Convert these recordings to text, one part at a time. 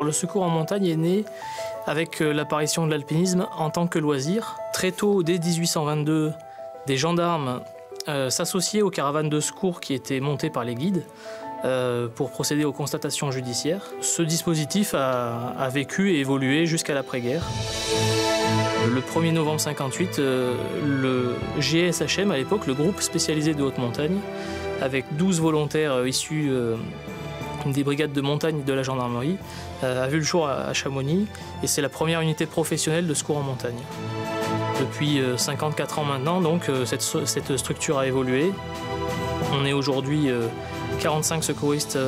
Le secours en montagne est né avec l'apparition de l'alpinisme en tant que loisir. Très tôt, dès 1822, des gendarmes s'associaient aux caravanes de secours qui étaient montées par les guides pour procéder aux constatations judiciaires. Ce dispositif a vécu et évolué jusqu'à l'après-guerre. Le 1er novembre 1958, le GSHM, à l'époque, le groupe spécialisé de haute montagne, avec 12 volontaires issus des brigades de montagne de la gendarmerie, a vu le jour à Chamonix, et c'est la première unité professionnelle de secours en montagne. Depuis 54 ans maintenant, donc, cette structure a évolué. On est aujourd'hui 45 secouristes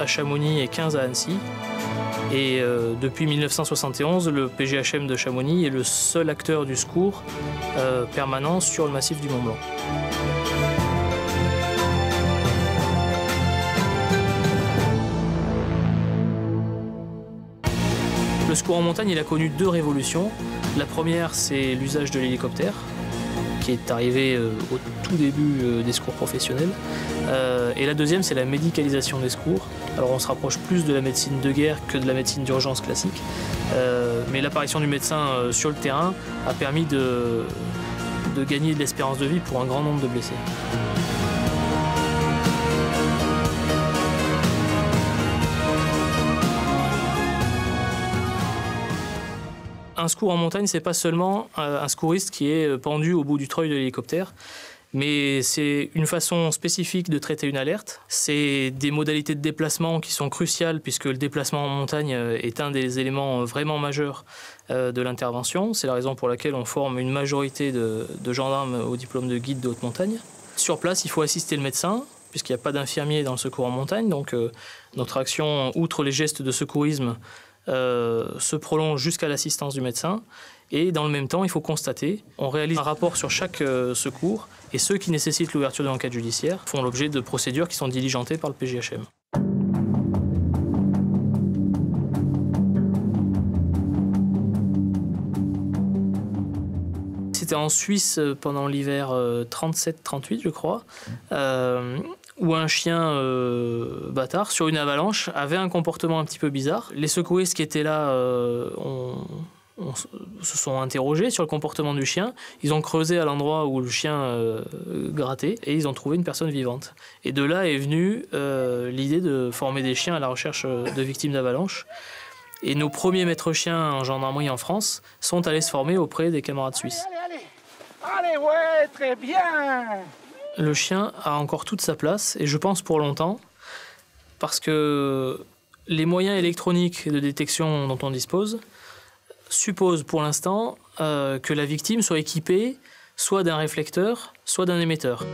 à Chamonix et 15 à Annecy. Et depuis 1971, le PGHM de Chamonix est le seul acteur du secours permanent sur le massif du Mont-Blanc. Le secours en montagne, il a connu deux révolutions. La première, c'est l'usage de l'hélicoptère, qui est arrivé au tout début des secours professionnels. Et la deuxième, c'est la médicalisation des secours. Alors on se rapproche plus de la médecine de guerre que de la médecine d'urgence classique. Mais l'apparition du médecin sur le terrain a permis de gagner de l'espérance de vie pour un grand nombre de blessés. Un secours en montagne, c'est pas seulement un secouriste qui est pendu au bout du treuil de l'hélicoptère, mais c'est une façon spécifique de traiter une alerte. C'est des modalités de déplacement qui sont cruciales, puisque le déplacement en montagne est un des éléments vraiment majeurs de l'intervention. C'est la raison pour laquelle on forme une majorité de gendarmes au diplôme de guide de haute montagne. Sur place, il faut assister le médecin, puisqu'il n'y a pas d'infirmier dans le secours en montagne. Donc notre action, outre les gestes de secourisme, se prolonge jusqu'à l'assistance du médecin. Et dans le même temps, il faut constater, on réalise un rapport sur chaque secours, et ceux qui nécessitent l'ouverture de l'enquête judiciaire font l'objet de procédures qui sont diligentées par le PGHM. C'était en Suisse pendant l'hiver 37-38, je crois, où un chien bâtard, sur une avalanche, avait un comportement un petit peu bizarre. Les secouristes qui étaient là se sont interrogés sur le comportement du chien. Ils ont creusé à l'endroit où le chien grattait et ils ont trouvé une personne vivante. Et de là est venue l'idée de former des chiens à la recherche de victimes d'avalanche. Et nos premiers maîtres chiens en gendarmerie en France sont allés se former auprès des camarades suisses. Allez, ouais, très bien! Le chien a encore toute sa place, et je pense pour longtemps, parce que les moyens électroniques de détection dont on dispose supposent pour l'instant que la victime soit équipée soit d'un réflecteur, soit d'un émetteur.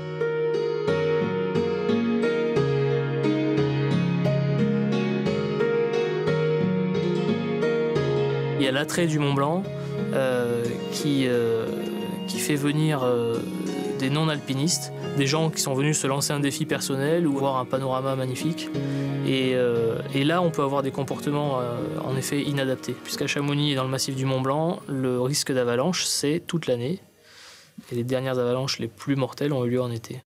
Il y a l'attrait du Mont-Blanc qui fait venir des non-alpinistes, des gens qui sont venus se lancer un défi personnel ou voir un panorama magnifique. Et là, on peut avoir des comportements en effet inadaptés. Puisqu'à Chamonix et dans le massif du Mont-Blanc, le risque d'avalanche, c'est toute l'année. Et les dernières avalanches les plus mortelles ont eu lieu en été.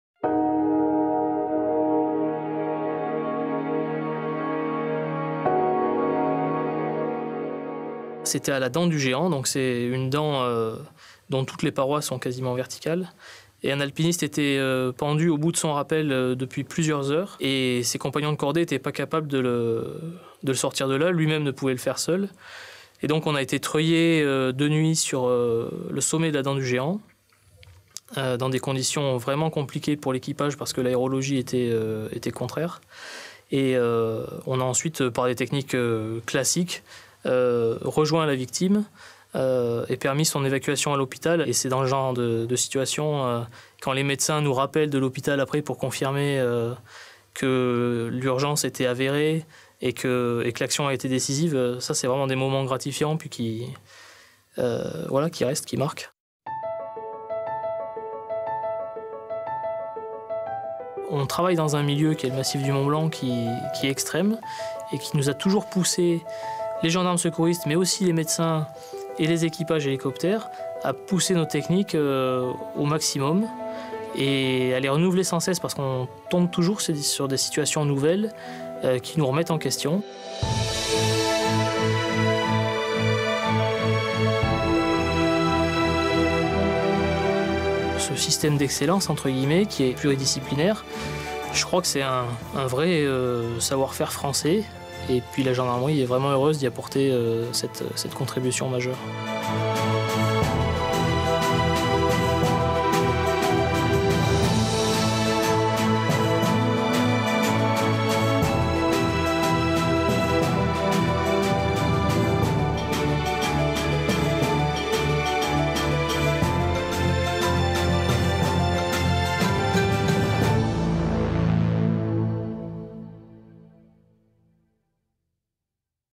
C'était à la dent du géant, donc c'est une dent dont toutes les parois sont quasiment verticales. Et un alpiniste était pendu au bout de son rappel depuis plusieurs heures. Et ses compagnons de cordée n'étaient pas capables de le sortir de là. Lui-même ne pouvait le faire seul. Et donc on a été treuillé de nuit sur le sommet de la dent du géant, dans des conditions vraiment compliquées pour l'équipage parce que l'aérologie était contraire. Et on a ensuite, par des techniques classiques, rejoint la victime et permis son évacuation à l'hôpital. Et c'est dans le genre de situation, quand les médecins nous rappellent de l'hôpital après pour confirmer que l'urgence était avérée et que l'action a été décisive, ça c'est vraiment des moments gratifiants puis qui restent, qui marquent. On travaille dans un milieu qui est le massif du Mont-Blanc qui est extrême et qui nous a toujours poussé, les gendarmes secouristes, mais aussi les médecins et les équipages hélicoptères, à pousser nos techniques au maximum et à les renouveler sans cesse parce qu'on tombe toujours sur des situations nouvelles qui nous remettent en question. système d'excellence, entre guillemets, qui est pluridisciplinaire. Je crois que c'est un vrai savoir-faire français. Et puis la gendarmerie est vraiment heureuse d'y apporter cette contribution majeure.